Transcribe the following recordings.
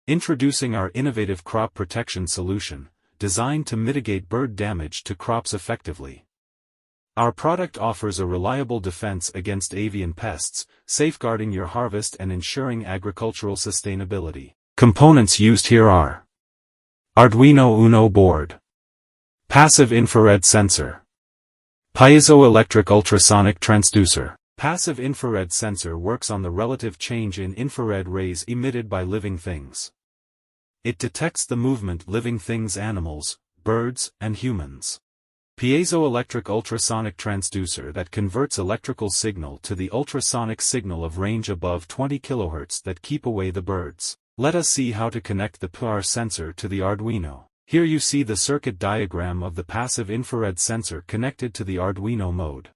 Introducing our innovative crop protection solution, designed to mitigate bird damage to crops effectively. Our product offers a reliable defense against avian pests, safeguarding your harvest and ensuring agricultural sustainability. Components used here are Arduino Uno board, passive infrared sensor, piezoelectric ultrasonic transducer. Passive infrared sensor works on the relative change in infrared rays emitted by living things. It detects the movement living things, animals, birds, and humans. Piezoelectric ultrasonic transducer that converts electrical signal to the ultrasonic signal of range above 20 kHz that keep away the birds. Let us see how to connect the PR sensor to the Arduino. Here you see the circuit diagram of the passive infrared sensor connected to the Arduino mode.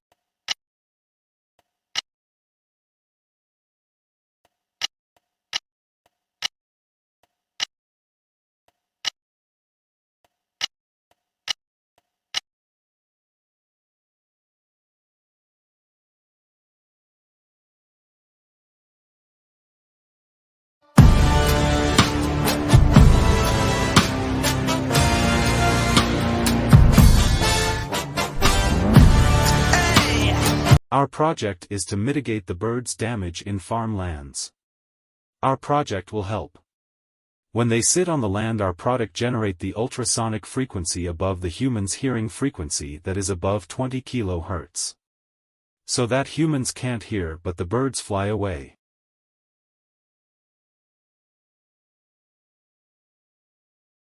Our project is to mitigate the birds' damage in farmlands. Our project will help. When they sit on the land, our product generate the ultrasonic frequency above the human's hearing frequency that is above 20 kHz. So that humans can't hear but the birds fly away.